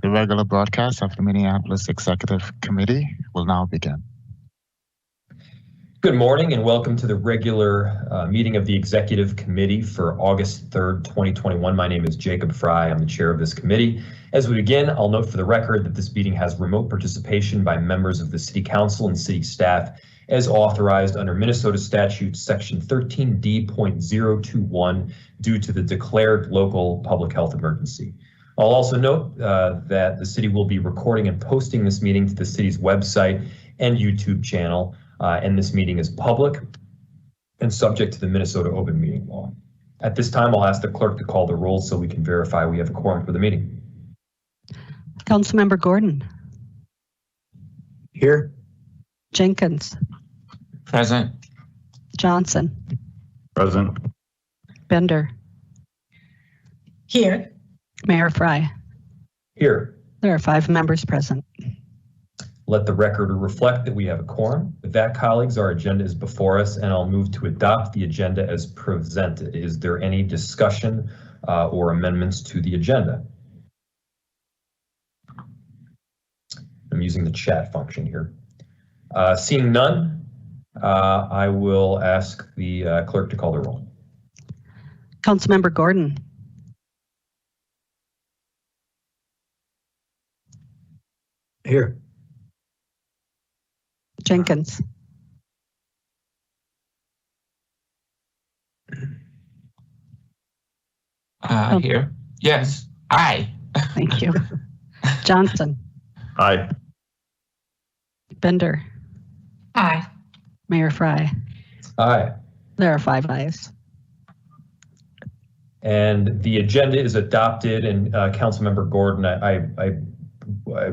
The regular broadcast of the Minneapolis Executive Committee will now begin. Good morning and welcome to the regular meeting of the Executive Committee for August 3rd, 2021. My name is Jacob Fry. I'm the chair of this committee. As we begin, I'll note for the record that this meeting has remote participation by members of the City Council and City staff as authorized under Minnesota Statute Section 13D.021 due to the declared local public health emergency. I'll also note that the city will be recording and posting this meeting to the city's website and YouTube channel, and this meeting is public and subject to the Minnesota Open Meeting Law. At this time, I'll ask the clerk to call the roll so we can verify we have a quorum for the meeting. Councilmember Gordon. Here. Jenkins. Present. Johnson. Present. Bender. Here. Mayor Fry. Here. There are 5 members present. Let the record reflect that we have a quorum. With that, colleagues, our agenda is before us, and I'll move to adopt the agenda as presented. Is there any discussion or amendments to the agenda? I'm using the chat function here. Seeing none, I will ask the clerk to call the roll. Councilmember Gordon. Here. Jenkins. Here. Yes. Aye. Thank you. Johnson. Aye. Bender. Aye. Mayor Fry. Aye. There are 5 ayes. And the agenda is adopted, and Councilmember Gordon, I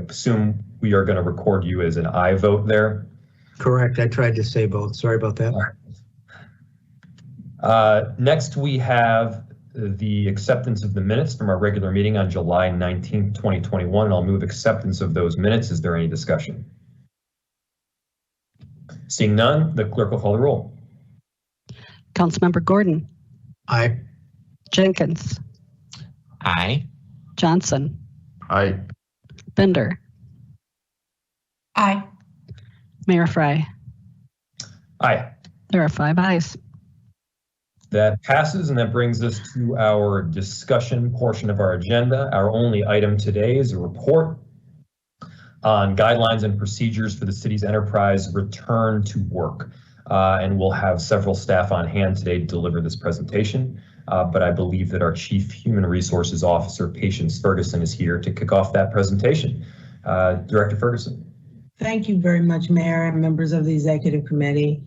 assume we are going to record you as an aye vote there. Correct. I tried to say both. Sorry about that. Next, we have the acceptance of the minutes from our regular meeting on July 19th, 2021. And I'll move acceptance of those minutes. Is there any discussion? Seeing none, the clerk will call the roll. Councilmember Gordon. Aye. Jenkins. Aye. Johnson. Aye. Bender. Aye. Mayor Fry. Aye. There are 5 ayes. That passes, and that brings us to our discussion portion of our agenda. Our only item today is a report on guidelines and procedures for the city's enterprise return to work. And we'll have several staff on hand today to deliver this presentation. But I believe that our Chief Human Resources Officer, Patience Ferguson, is here to kick off that presentation. Director Ferguson. Thank you very much, Mayor and members of the Executive Committee.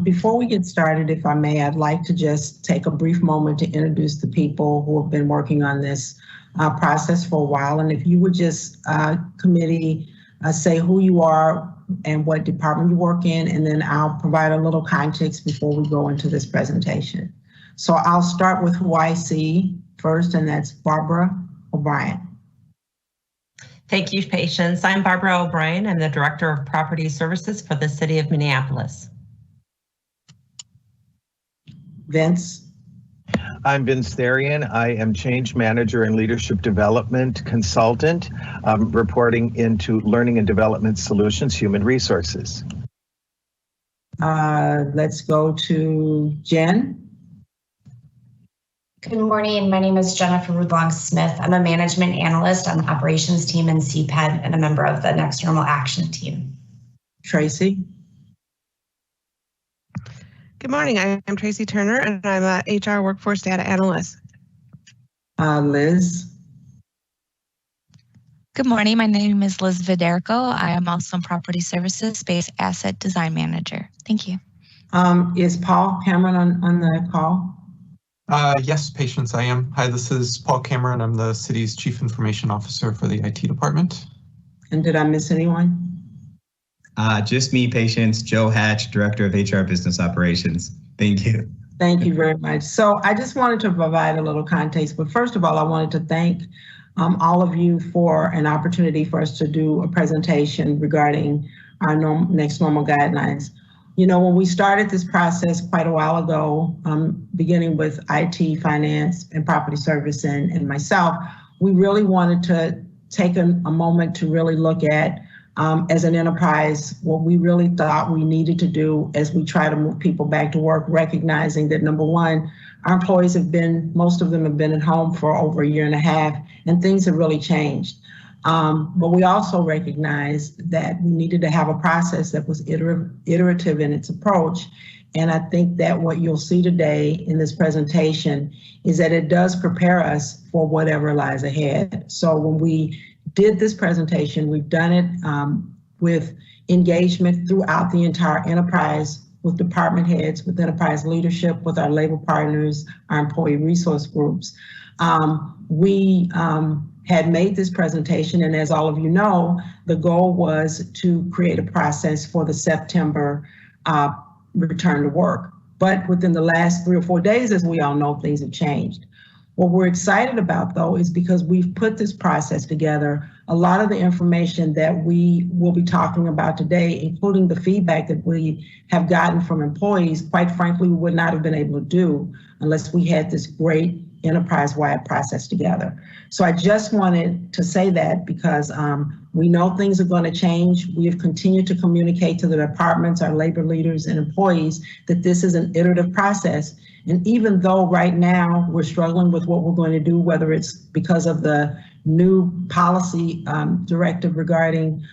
Before we get started, if I may, I'd like to just take a brief moment to introduce the people who have been working on this process for a while. And if you would just, committee, say who you are and what department you work in, and then I'll provide a little context before we go into this presentation. So I'll start with who I see first, and that's Barbara O'Brien. Thank you, Patience. I'm Barbara O'Brien. I'm the Director of Property Services for the City of Minneapolis. Vince. I'm Vince Therian. I am Change Manager and Leadership Development Consultant, reporting into Learning and Development Solutions, Human Resources. Let's go to Jen. Good morning. My name is Jennifer Rudlong-Smith. I'm a management analyst on the operations team in CPED and a member of the Next Normal Action team. Tracy. Good morning. I'm Tracy Turner, and I'm a HR workforce data analyst. Liz. Good morning. My name is Liz Viderco. I am also in Property Services Space Asset Design Manager. Thank you. Is Paul Cameron on the call? Yes, Patience, I am. Hi, this is Paul Cameron. I'm the city's Chief Information Officer for the IT department. And did I miss anyone? Just me, Patience. Joe Hatch, Director of HR Business Operations. Thank you. Thank you very much. So I just wanted to provide a little context, but first of all, I wanted to thank all of you for an opportunity for us to do a presentation regarding our next normal guidelines. You know, when we started this process quite a while ago, beginning with IT, finance, and property service and myself, we really wanted taken a moment to really look at, as an enterprise, what we really thought we needed to do as we try to move people back to work, recognizing that number one, our employees most of them have been at home for over a year and a half, and things have really changed. But we also recognized that we needed to have a process that was iterative in its approach. And I think that what you'll see today in this presentation is that it does prepare us for whatever lies ahead. So when we did this presentation, we've done it with engagement throughout the entire enterprise, with department heads, with enterprise leadership, with our labor partners, our employee resource groups. We had made this presentation, and as all of you know, the goal was to create a process for the September return to work. But within the last 3 or 4 days, as we all know, things have changed. What we're excited about, though, is because we've put this process together, a lot of the information that we will be talking about today, including the feedback that we have gotten from employees, quite frankly, we would not have been able to do unless we had this great enterprise-wide process together. So I just wanted to say that because we know things are going to change. We have continued to communicate to the departments, our labor leaders and employees that this is an iterative process. And even though right now we're struggling with what we're going to do, whether it's because of the new policy directive regarding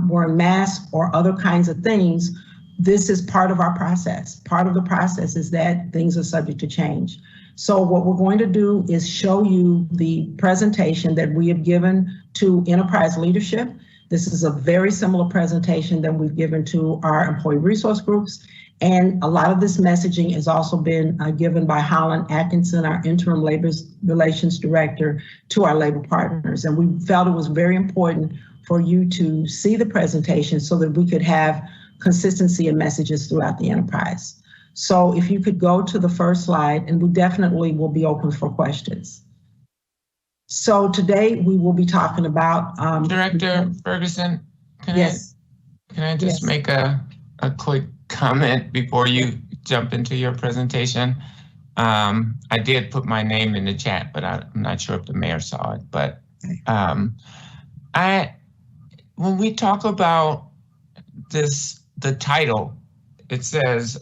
wearing masks or other kinds of things, this is part of our process. Part of the process is that things are subject to change. So what we're going to do is show you the presentation that we have given to enterprise leadership. This is a very similar presentation that we've given to our employee resource groups. And a lot of this messaging has also been given by Holland Atkinson, our interim labor relations director, to our labor partners. And we felt it was very important for you to see the presentation so that we could have consistency in messages throughout the enterprise. So if you could go to the first slide, and we definitely will be open for questions. So today we will be talking about— Director Ferguson, can I just make a quick comment before you jump into your presentation? I did put my name in the chat, but I'm not sure if the mayor saw it. But when we talk about this, the title, it says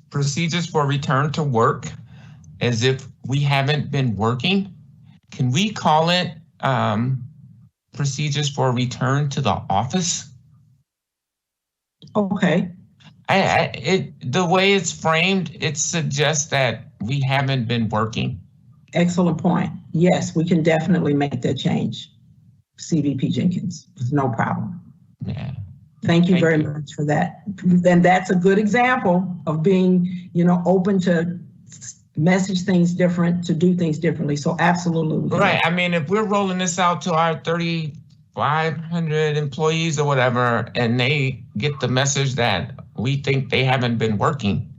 procedures for return to work, as if we haven't been working. Can we call it procedures for return to the office? Okay. The way it's framed, it suggests that we haven't been working. Excellent point. Yes, we can definitely make that change. CVP Jenkins, no problem. Yeah. Thank you very much for that. And that's a good example of being, open to message things different, to do things differently. So absolutely. Right. I mean, if we're rolling this out to our 3,500 employees or whatever, and they get the message that we think they haven't been working,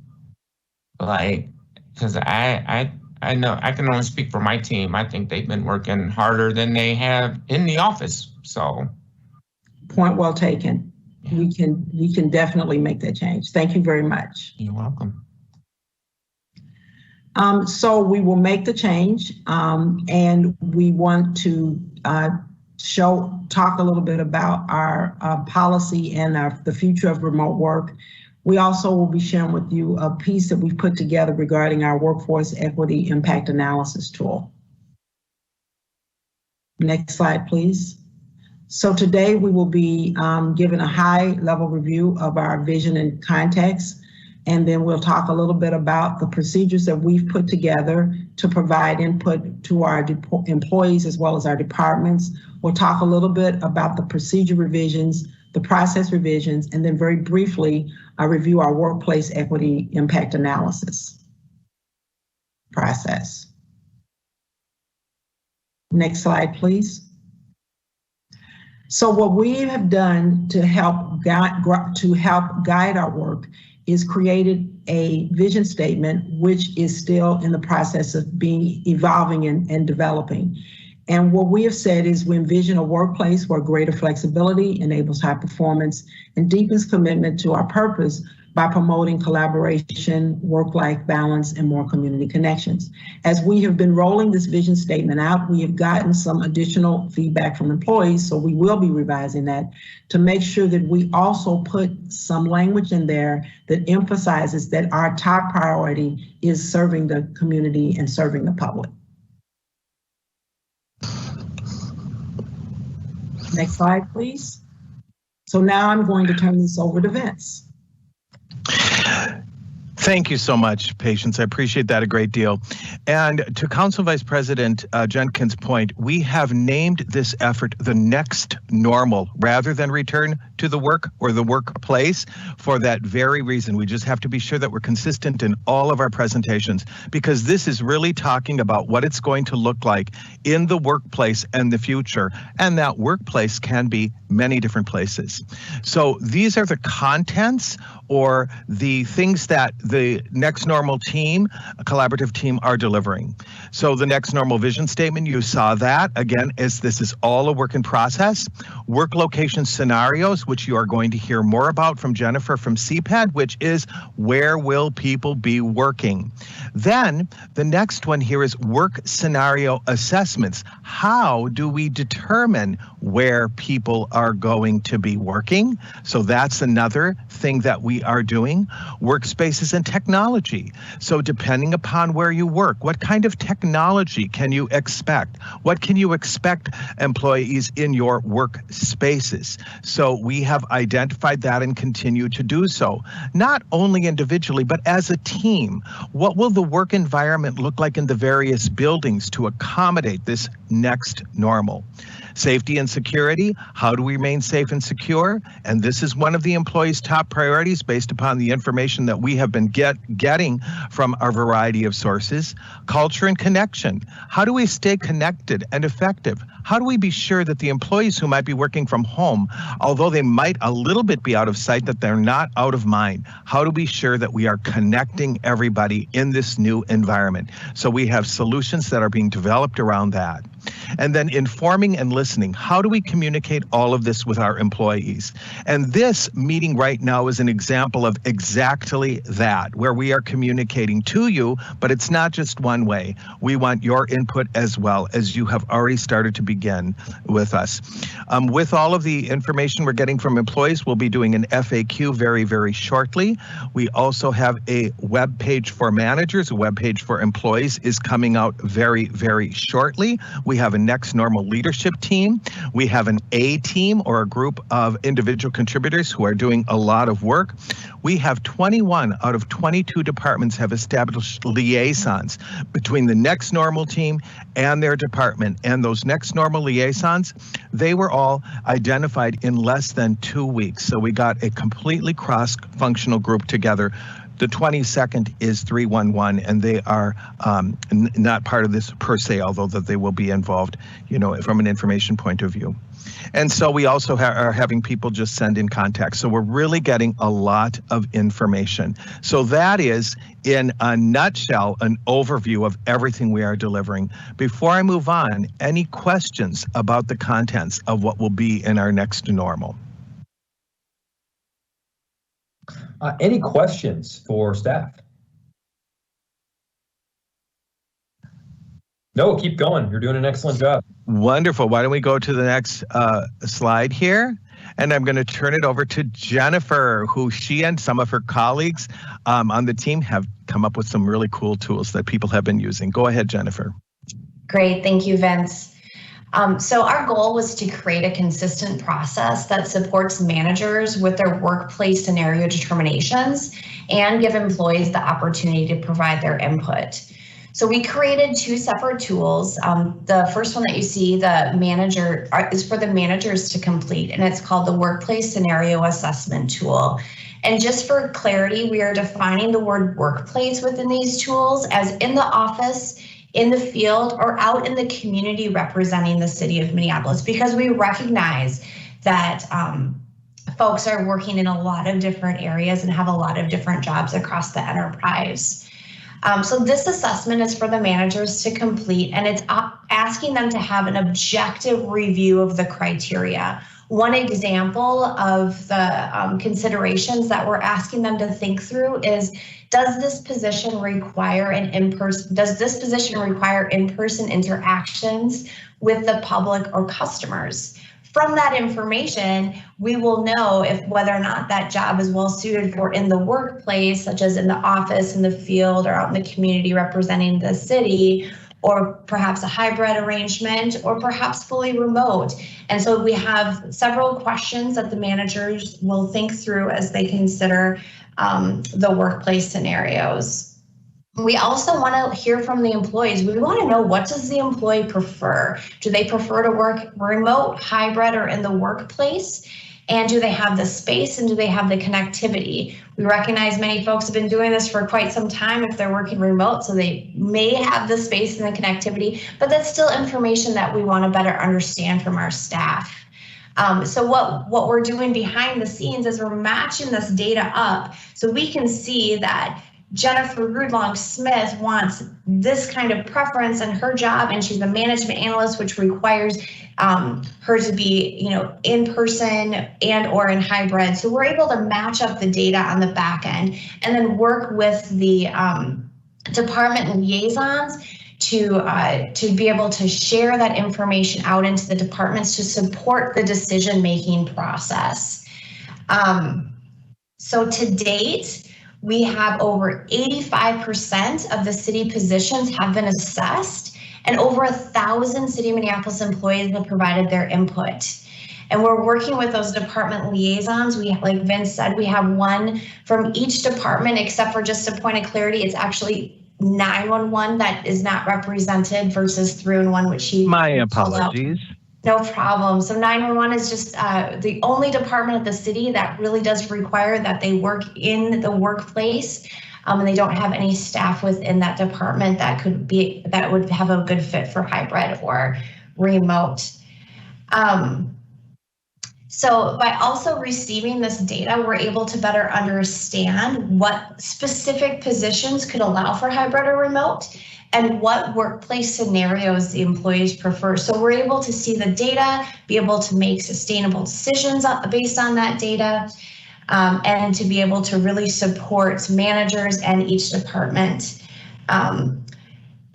because I know I can only speak for my team. I think they've been working harder than they have in the office. So, point well taken. We can definitely make that change. Thank you very much. You're welcome. So we will make the change, and we want to talk a little bit about our policy and the future of remote work. We also will be sharing with you a piece that we've put together regarding our workforce equity impact analysis tool. Next slide, please. So today we will be given a high-level review of our vision and context, and then we'll talk a little bit about the procedures that we've put together to provide input to our employees as well as our departments. We'll talk a little bit about the procedure revisions, the process revisions, and then very briefly, review our workplace equity impact analysis process. Next slide, please. So what we have done to help guide our work is created a vision statement, which is still in the process of evolving and developing. And what we have said is we envision a workplace where greater flexibility enables high performance and deepens commitment to our purpose by promoting collaboration, work-life balance, and more community connections. As we have been rolling this vision statement out, we have gotten some additional feedback from employees, so we will be revising that to make sure that we also put some language in there that emphasizes that our top priority is serving the community and serving the public. Next slide, please. So now I'm going to turn this over to Vince. Thank you so much, Patience. I appreciate that a great deal. And to Council Vice President Jenkins' point, we have named this effort the next normal rather than return to the work or the workplace for that very reason. We just have to be sure that we're consistent in all of our presentations, because this is really talking about what it's going to look like in the workplace and the future. And that workplace can be many different places. So these are the contents or the things that the Next Normal team, a collaborative team, are delivering. So the Next Normal vision statement, you saw that. Again, this is all a work in process. Work location scenarios, which you are going to hear more about from Jennifer from CPAD, which is where will people be working? Then the next one here is work scenario assessments. How do we determine where people are going to be working? So that's another thing that we are doing. Workspaces and technology. So depending upon where you work, what kind of technology can you expect? What can you expect employees in your workspaces? So we have identified that and continue to do so, not only individually, but as a team. What will the work environment look like in the various buildings to accommodate this next normal? Safety and security, how do we remain safe and secure? And this is one of the employees' top priorities based upon the information that we have been getting from our variety of sources. Culture and connection, how do we stay connected and effective? How do we be sure that the employees who might be working from home, although they might a little bit be out of sight, that they're not out of mind? How do we be sure that we are connecting everybody in this new environment? So we have solutions that are being developed around that. And then informing and listening. How do we communicate all of this with our employees? And this meeting right now is an example of exactly that, where we are communicating to you, but it's not just one way. We want your input as well, as you have already started to begin with us. With all of the information we're getting from employees, we'll be doing an FAQ very, very shortly. We also have a web page for managers, a web page for employees is coming out very, very shortly. We have a Next Normal leadership team. We have an A team, or a group of individual contributors who are doing a lot of work. We have 21 out of 22 departments have established liaisons between the Next Normal team and their department. And those Next Normal liaisons, they were all identified in less than 2 weeks. So we got a completely cross-functional group together. The 22nd is 311, and they are not part of this per se, although that they will be involved, you know, from an information point of view. And so we also are having people just send in contacts. So we're really getting a lot of information. So that is, in a nutshell, an overview of everything we are delivering. Before I move on, any questions about the contents of what will be in our next normal? Any questions for staff? No, keep going. You're doing an excellent job. Wonderful. Why don't we go to the next slide here? And I'm going to turn it over to Jennifer, who she and some of her colleagues on the team have come up with some really cool tools that people have been using. Go ahead, Jennifer. Great. Thank you, Vince. So our goal was to create a consistent process that supports managers with their workplace scenario determinations and give employees the opportunity to provide their input. So we created 2 separate tools. The first one that you see, the manager, is for the managers to complete, and it's called the Workplace Scenario Assessment Tool. And just for clarity, we are defining the word workplace within these tools as in the office, in the field, or out in the community representing the city of Minneapolis, because we recognize that folks are working in a lot of different areas and have a lot of different jobs across the enterprise. So this assessment is for the managers to complete, and it's asking them to have an objective review of the criteria. One example of the considerations that we're asking them to think through is, does this position require in-person interactions with the public or customers? From that information, we will know whether or not that job is well suited for in the workplace, such as in the office, in the field, or out in the community representing the city, or perhaps a hybrid arrangement, or perhaps fully remote. And so we have several questions that the managers will think through as they consider the workplace scenarios. We also want to hear from the employees. We want to know, what does the employee prefer? Do they prefer to work remote, hybrid, or in the workplace? And do they have the space and do they have the connectivity? We recognize many folks have been doing this for quite some time if they're working remote, so they may have the space and the connectivity, but that's still information that we want to better understand from our staff. So what we're doing behind the scenes is we're matching this data up so we can see that Jennifer Rudlong Smith wants this kind of preference in her job, and she's a management analyst, which requires her to be, in person and or in hybrid. So we're able to match up the data on the back end and then work with the department liaisons to be able to share that information out into the departments to support the decision-making process. So to date, we have over 85% of the city positions have been assessed, and over 1,000 City of Minneapolis employees have provided their input. And we're working with those department liaisons. We, like Vince said, we have one from each department, except for just a point of clarity, it's actually 911 that is not represented versus 311, which he— My apologies. No problem. So 911 is just the only department of the city that really does require that they work in the workplace, and they don't have any staff within that department that would have a good fit for hybrid or remote. So by also receiving this data, we're able to better understand what specific positions could allow for hybrid or remote, and what workplace scenarios the employees prefer. So we're able to see the data, be able to make sustainable decisions based on that data, and to be able to really support managers and each department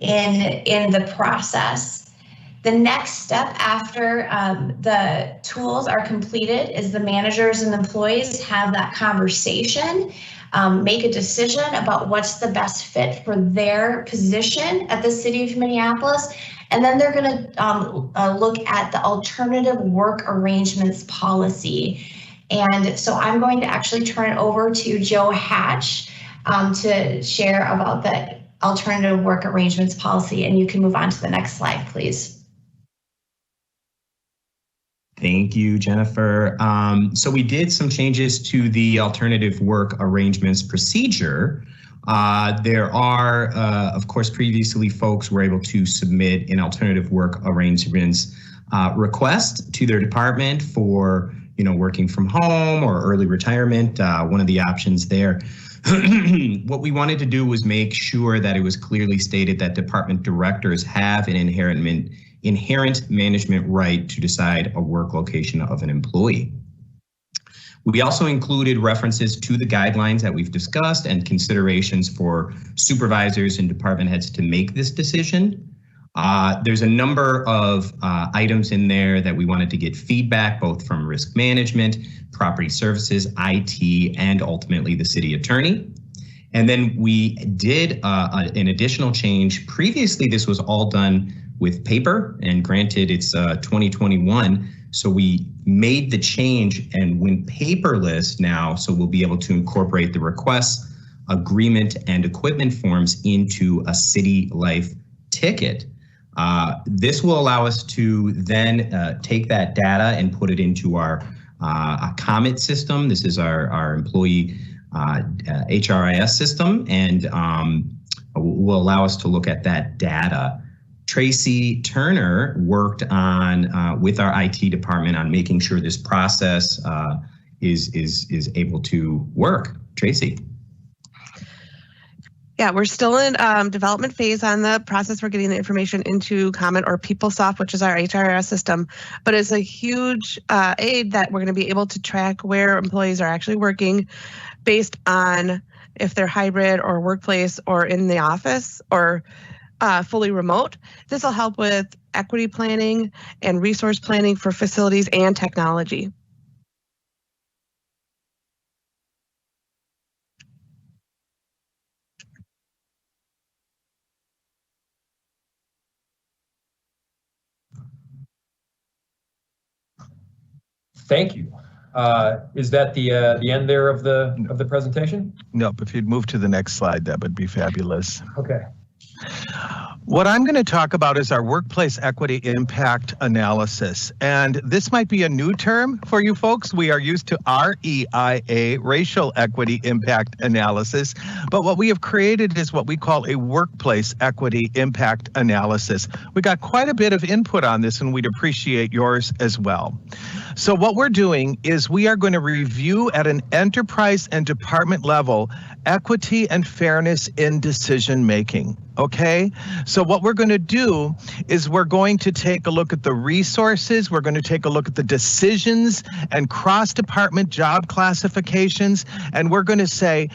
in the process. The next step after the tools are completed is the managers and employees have that conversation, make a decision about what's the best fit for their position at the City of Minneapolis. And then they're going to look at the alternative work arrangements policy. And so I'm going to actually turn it over to Joe Hatch to share about the alternative work arrangements policy. And you can move on to the next slide, please. Thank you, Jennifer. So we did some changes to the alternative work arrangements procedure. There are, of course, previously folks were able to submit an alternative work arrangements request to their department for, working from home or early retirement, one of the options there. What we wanted to do was make sure that it was clearly stated that department directors have an inherent management right to decide a work location of an employee. We also included references to the guidelines that we've discussed and considerations for supervisors and department heads to make this decision. There's a number of items in there that we wanted to get feedback, both from risk management, property services, IT, and ultimately the city attorney. And then we did an additional change. Previously, this was all done with paper, and granted it's 2021, so we made the change and went paperless now, so we'll be able to incorporate the requests, agreement, and equipment forms into a City Life ticket. This will allow us to then take that data and put it into our Comet system. This is our employee HRIS system, and will allow us to look at that data. Tracy Turner worked on with our IT department on making sure this process is able to work. Tracy. Yeah, we're still in development phase on the process. We're getting the information into Common or PeopleSoft, which is our HRIS system. But it's a huge aid that we're going to be able to track where employees are actually working based on if they're hybrid or workplace or in the office or fully remote. This will help with equity planning and resource planning for facilities and technology. Thank you. Is that the end there of the presentation? Nope. If you'd move to the next slide, that would be fabulous. Okay. What I'm going to talk about is our workplace equity impact analysis. And this might be a new term for you folks. We are used to REIA, racial equity impact analysis. But what we have created is what we call a workplace equity impact analysis. We got quite a bit of input on this, and we'd appreciate yours as well. So what we're doing is we are going to review at an enterprise and department level equity and fairness in decision making. Okay, so what we're going to do is we're going to take a look at the resources, we're going to take a look at the decisions and cross-department job classifications, and we're going to say,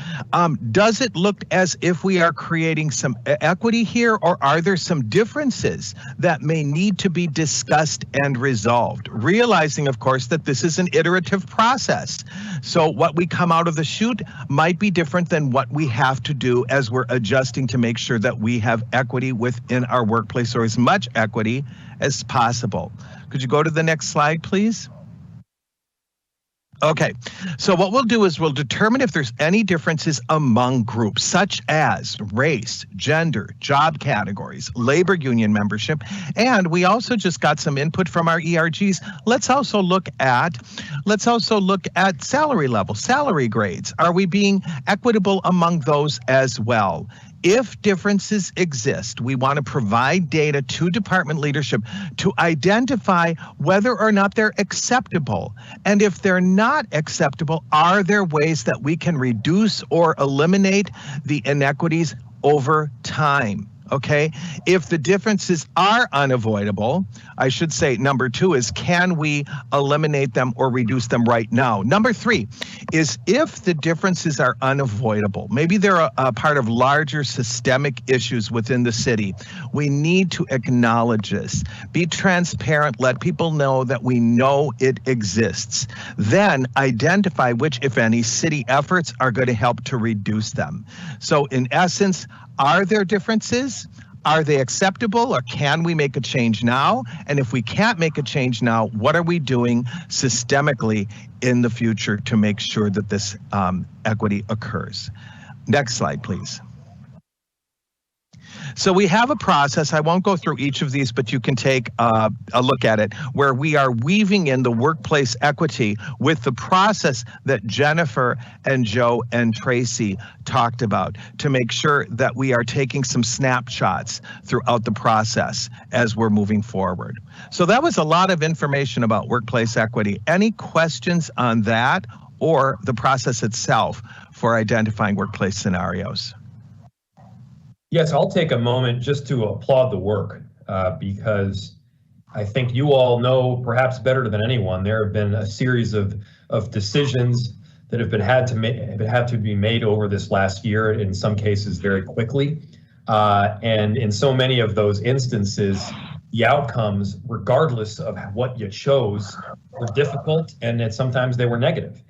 does it look as if we are creating some equity here, or are there some differences that may need to be discussed and resolved? Realizing, of course, that this is an iterative process. So what we come out of the chute might be different than what we have to do as we're adjusting to make sure that we have equity within our workplace, or as much equity as possible. Could you go to the next slide, please? Okay, so what we'll do is we'll determine if there's any differences among groups, such as race, gender, job categories, labor union membership, and we also just got some input from our ERGs. Let's also look at salary level, salary grades. Are we being equitable among those as well? If differences exist, we want to provide data to department leadership to identify whether or not they're acceptable. And if they're not acceptable, are there ways that we can reduce or eliminate the inequities over time? Okay, if the differences are unavoidable, I should say number 2 is, can we eliminate them or reduce them right now? Number 3 is, if the differences are unavoidable, maybe they're a part of larger systemic issues within the city, we need to acknowledge this, be transparent, let people know that we know it exists, then identify which, if any, city efforts are going to help to reduce them. So in essence, are there differences? Are they acceptable, or can we make a change now? And if we can't make a change now, what are we doing systemically in the future to make sure that this equity occurs? Next slide, please. So we have a process. I won't go through each of these, but you can take a look at it, where we are weaving in the workplace equity with the process that Jennifer and Joe and Tracy talked about, to make sure that we are taking some snapshots throughout the process as we're moving forward. So that was a lot of information about workplace equity. Any questions on that or the process itself for identifying workplace scenarios? Yes, I'll take a moment just to applaud the work, because I think you all know perhaps better than anyone, there have been a series of decisions that have had to be made over this last year, in some cases very quickly. And in so many of those instances, the outcomes, regardless of what you chose, were difficult, and that sometimes they were negative.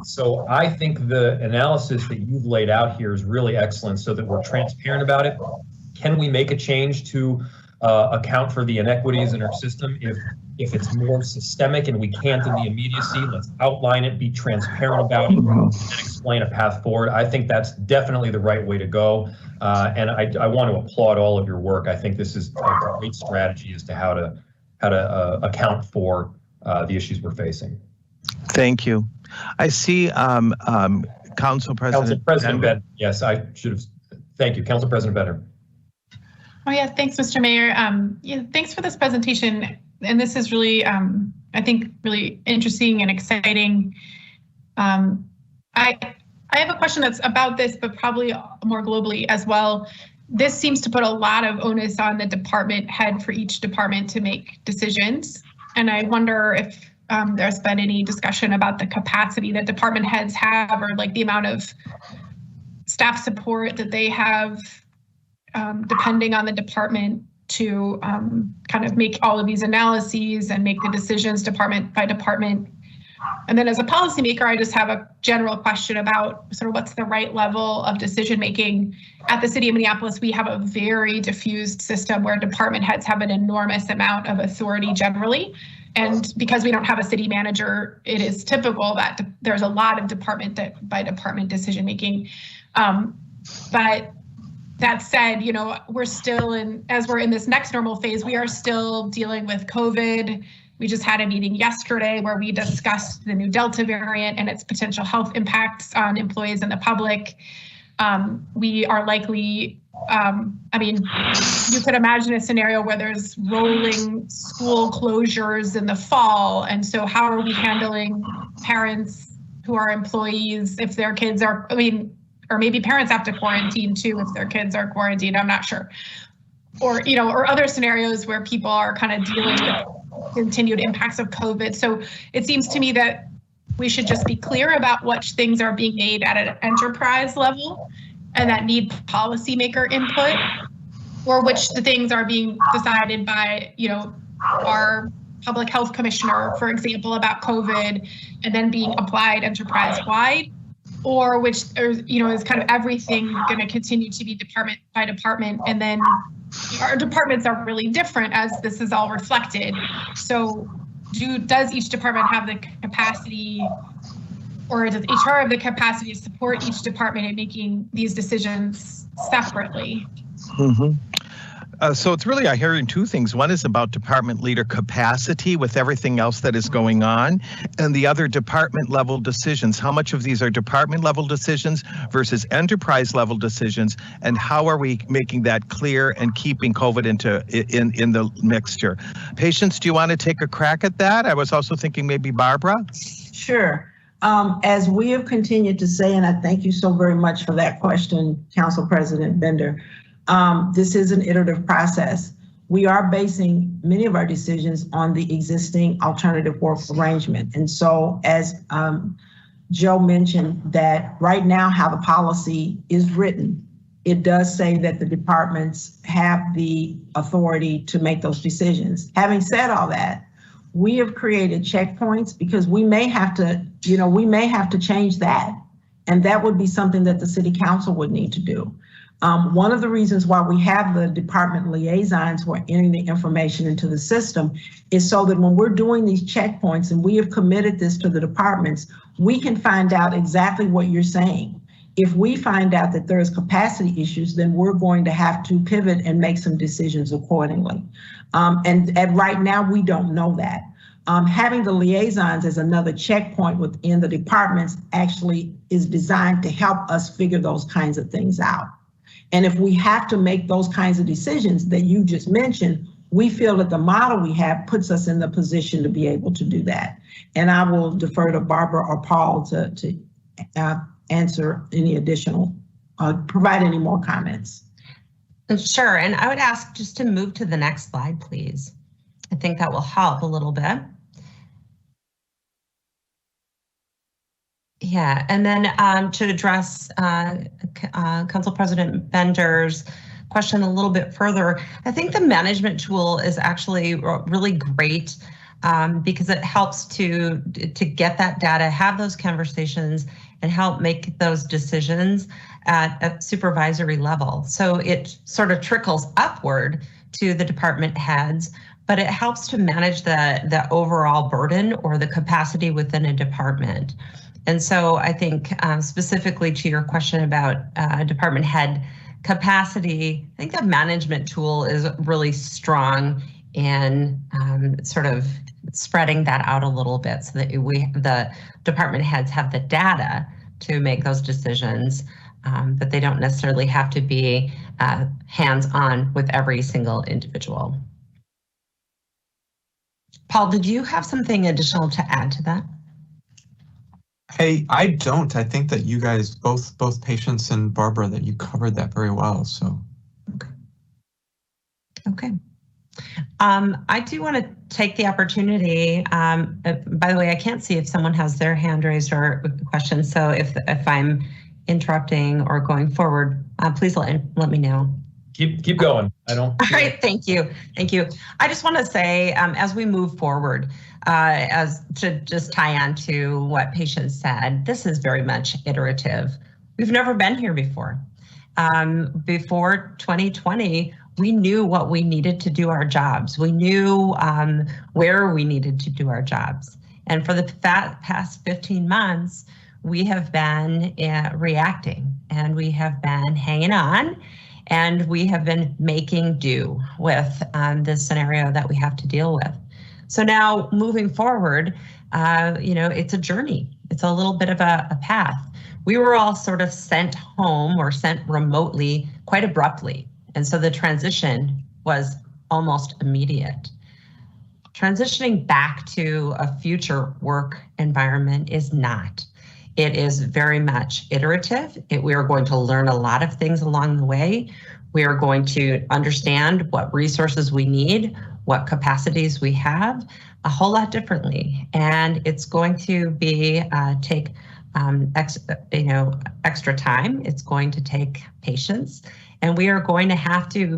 So I think the analysis that you've laid out here is really excellent, so that we're transparent about it. Can we make a change to account for the inequities in our system? If it's more systemic and we can't in the immediacy, let's outline it, be transparent about it, and explain a path forward. I think that's definitely the right way to go. And I want to applaud all of your work. I think this is a great strategy as to how to account for the issues we're facing. Thank you. I see Council President Bender. Yes, I should have. Thank you, Council President Bender. Oh yeah, thanks, Mr. Mayor. Yeah, thanks for this presentation. And this is really, I think, really interesting and exciting. I I have a question that's about this, but probably more globally as well. This seems to put a lot of onus on the department head for each department to make decisions. And I wonder if there's been any discussion about the capacity that department heads have, or like the amount of staff support that they have, depending on the department, to kind of make all of these analyses and make the decisions department by department. And then as a policymaker, I just have a general question about sort of what's the right level of decision making. At the City of Minneapolis, we have a very diffused system where department heads have an enormous amount of authority generally. And because we don't have a city manager, it is typical that there's a lot of department by department decision making. But that said, you know, we're still as we're in this next normal phase, we are still dealing with COVID. We just had a meeting yesterday where we discussed the new Delta variant and its potential health impacts on employees and the public. We are likely, I mean, you could imagine a scenario where there's rolling school closures in the fall. And so how are we handling parents who are employees if their kids are, I mean, or maybe parents have to quarantine too if their kids are quarantined, I'm not sure. Or, you know, or other scenarios where people are kind of dealing with continued impacts of COVID. So it seems to me that we should just be clear about which things are being made at an enterprise level and that need policymaker input, or which the things are being decided by, you know, our public health commissioner, for example, about COVID, and then being applied enterprise-wide, or which, you know, is kind of everything going to continue to be department by department, and then our departments are really different as this is all reflected. So does each department have the capacity, or does HR have the capacity to support each department in making these decisions separately? Mm-hmm. So it's really, I hear in two things. One is about department leader capacity with everything else that is going on, and the other department level decisions. How much of these are department level decisions versus enterprise level decisions, and how are we making that clear and keeping COVID in the mixture? Patience, do you want to take a crack at that? I was also thinking maybe Barbara. Sure. As we have continued to say, and I thank you so very much for that question, Council President Bender, this is an iterative process. We are basing many of our decisions on the existing alternative work arrangement. And so as Joe mentioned, that right now how the policy is written, it does say that the departments have the authority to make those decisions. Having said all that, we have created checkpoints because we may have to, you know, we may have to change that. And that would be something that the City Council would need to do. One of the reasons why we have the department liaisons who are entering the information into the system is so that when we're doing these checkpoints, and we have committed this to the departments, we can find out exactly what you're saying. If we find out that there's capacity issues, then we're going to have to pivot and make some decisions accordingly. And right now, we don't know that. Having the liaisons as another checkpoint within the departments actually is designed to help us figure those kinds of things out. And if we have to make those kinds of decisions that you just mentioned, we feel that the model we have puts us in the position to be able to do that. And I will defer to Barbara or Paul to answer any additional, provide any more comments. Sure, and I would ask just to move to the next slide, please. I think that will help a little bit. Yeah, and then to address Council President Bender's question a little bit further, I think the management tool is actually really great because it helps to get that data, have those conversations, and help make those decisions at a supervisory level. So it sort of trickles upward to the department heads, but it helps to manage the overall burden or the capacity within a department. And so I think specifically to your question about department head capacity, I think the management tool is really strong in sort of spreading that out a little bit so that the department heads have the data to make those decisions, but they don't necessarily have to be hands-on with every single individual. Paul, did you have something additional to add to that? Hey, I don't. I think that you guys, both Patience and Barbara, that you covered that very well. So. Okay. I do want to take the opportunity. By the way, I can't see if someone has their hand raised or a question. So if I'm interrupting or going forward, please let me know. Keep going. I don't. All right. Thank you. Thank you. I just want to say, as we move forward, as to just tie on to what Patience said, this is very much iterative. We've never been here before. Before 2020, we knew what we needed to do our jobs. We knew where we needed to do our jobs. And for the past 15 months, we have been reacting, and we have been hanging on, and we have been making do with this scenario that we have to deal with. So now moving forward, it's a journey. It's a little bit of a path. We were all sort of sent home or sent remotely quite abruptly. And so the transition was almost immediate. Transitioning back to a future work environment is not. It is very much iterative. We are going to learn a lot of things along the way. We are going to understand what resources we need, what capacities we have, a whole lot differently. And it's going to be take extra time. It's going to take patience. And we are going to have to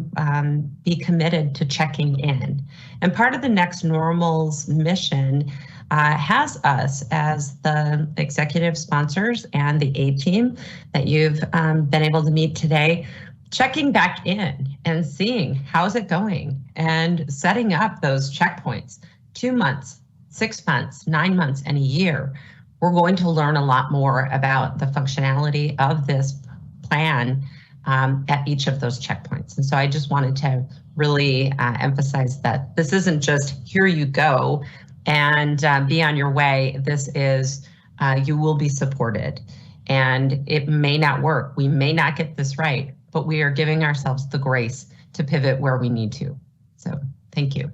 be committed to checking in. And part of the Next Normal's mission has us as the executive sponsors and the A team that you've been able to meet today, checking back in and seeing how's it going and setting up those checkpoints. 2 months, 6 months, 9 months, and a year. We're going to learn a lot more about the functionality of this plan at each of those checkpoints. And so I just wanted to really emphasize that this isn't just here you go and be on your way. This is you will be supported, and it may not work. We may not get this right, but we are giving ourselves the grace to pivot where we need to. So thank you.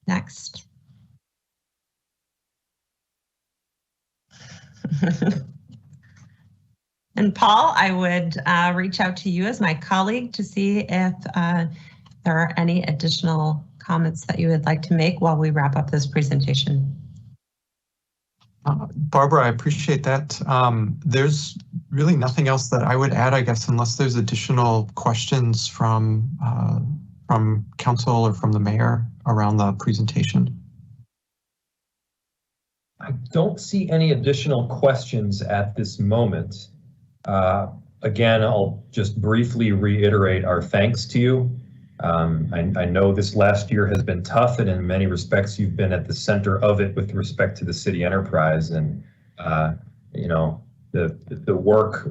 Next. And Paul, I would reach out to you as my colleague to see if there are any additional comments that you would like to make while we wrap up this presentation. Barbara, I appreciate that. There's really nothing else that I would add, I guess, unless there's additional questions from council or from the mayor around the presentation. I don't see any additional questions at this moment. Again, I'll just briefly reiterate our thanks to you. I know this last year has been tough, and in many respects, you've been at the center of it with respect to the city enterprise. And, the work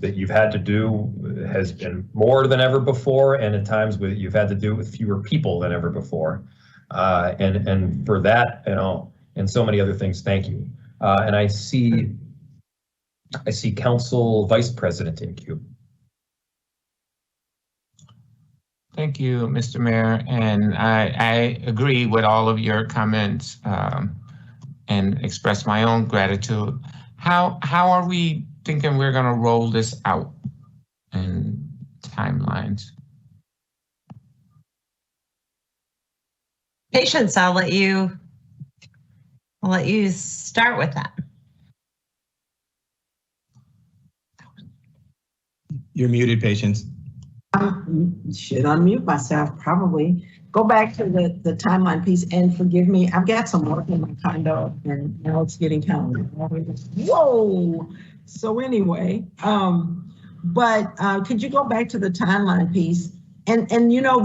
that you've had to do has been more than ever before, and at times you've had to do it with fewer people than ever before. And for that, and so many other things, thank you. And I see Council Vice President in queue. Thank you, Mr. Mayor, and I agree with all of your comments and express my own gratitude. How are we thinking we're going to roll this out in timelines? Patience, I'll let you start with that. You're muted, Patience. Should unmute myself, probably. Go back to the timeline piece, and forgive me, I've got some work in my condo, and now it's getting kind of, whoa. So anyway, but could you go back to the timeline piece? And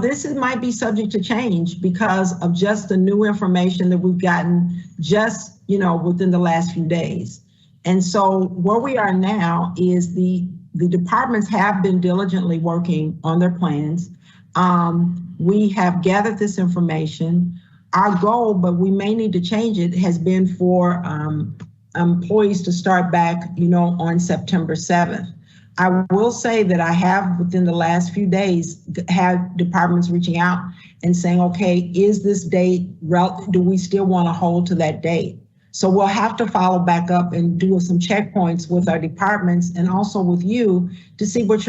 this might be subject to change because of just the new information that we've gotten just, within the last few days. And so where we are now is the departments have been diligently working on their plans. We have gathered this information. Our goal, but we may need to change it, has been for employees to start back, on September 7th. I will say that I have, within the last few days, had departments reaching out and saying, okay, is this date, do we still want to hold to that date? So we'll have to follow back up and do some checkpoints with our departments and also with you to see what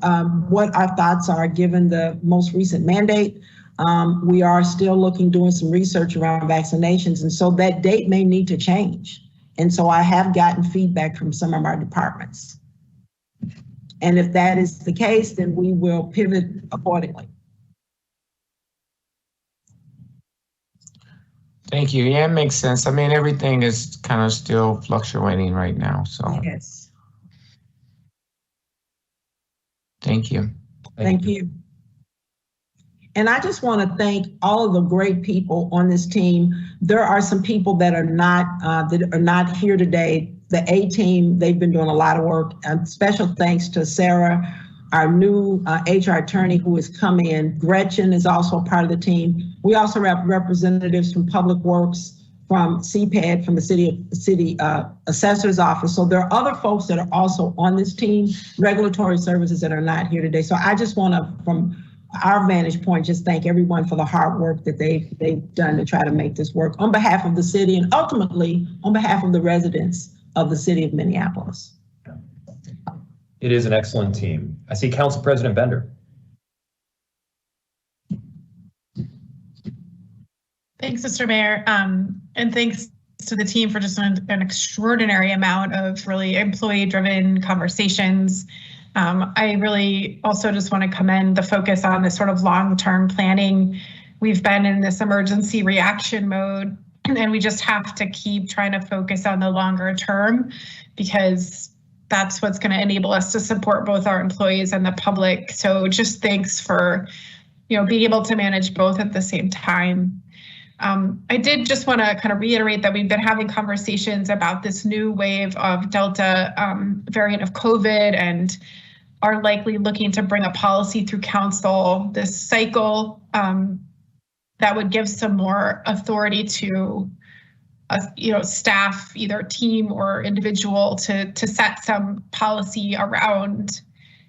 our thoughts are given the most recent mandate. We are still doing some research around vaccinations, and so that date may need to change. And so I have gotten feedback from some of our departments. And if that is the case, then we will pivot accordingly. Thank you. Yeah, it makes sense. I mean, everything is kind of still fluctuating right now, so. Yes. Thank you. Thank you. And I just want to thank all of the great people on this team. There are some people that are not here today. The A team, they've been doing a lot of work. Special thanks to Sarah, our new HR attorney who has come in. Gretchen is also part of the team. We also have representatives from Public Works, from CPAD, from the city assessor's office. So there are other folks that are also on this team, regulatory services that are not here today. So I just want to, from our vantage point, just thank everyone for the hard work that they've done to try to make this work on behalf of the city and ultimately on behalf of the residents of the city of Minneapolis. It is an excellent team. I see Council President Bender. Thanks, Mr. Mayor, and thanks to the team for just an extraordinary amount of really employee-driven conversations. I really also just want to commend the focus on this sort of long-term planning. We've been in this emergency reaction mode, and we just have to keep trying to focus on the longer term, because that's what's going to enable us to support both our employees and the public. So just thanks for, being able to manage both at the same time. I did just want to kind of reiterate that we've been having conversations about this new wave of Delta variant of COVID and are likely looking to bring a policy through council this cycle that would give some more authority to staff, either team or individual, to set some policy around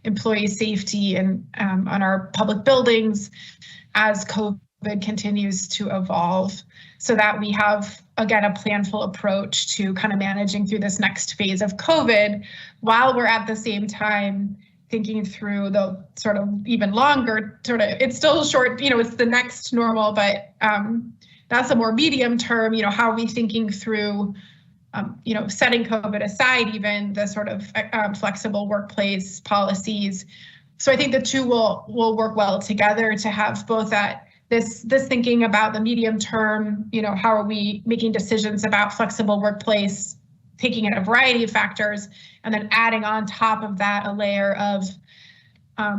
employee safety and on our public buildings as COVID continues to evolve, so that we have, again, a planful approach to kind of managing through this next phase of COVID, while we're at the same time thinking through the sort of even longer it's still short, it's the next normal, but that's a more medium term, how are we thinking through, setting COVID aside, even the sort of flexible workplace policies. So I think the two will work well together to have both that this thinking about the medium term, how are we making decisions about flexible workplace, taking in a variety of factors, and then adding on top of that a layer of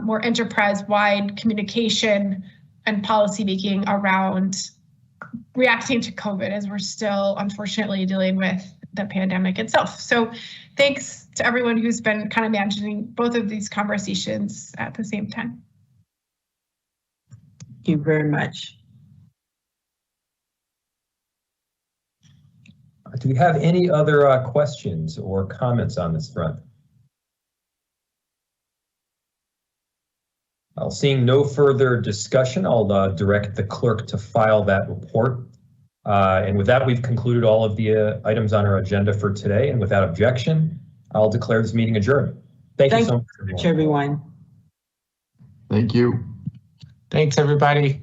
more enterprise-wide communication and policy making around reacting to COVID, as we're still unfortunately dealing with the pandemic itself. So thanks to everyone who's been kind of managing both of these conversations at the same time. Thank you very much. Do we have any other questions or comments on this front? Seeing no further discussion, I'll direct the clerk to file that report. And with that, we've concluded all of the items on our agenda for today. And without objection, I'll declare this meeting adjourned. Thank you so much, everyone. Thank you. Thanks, everybody.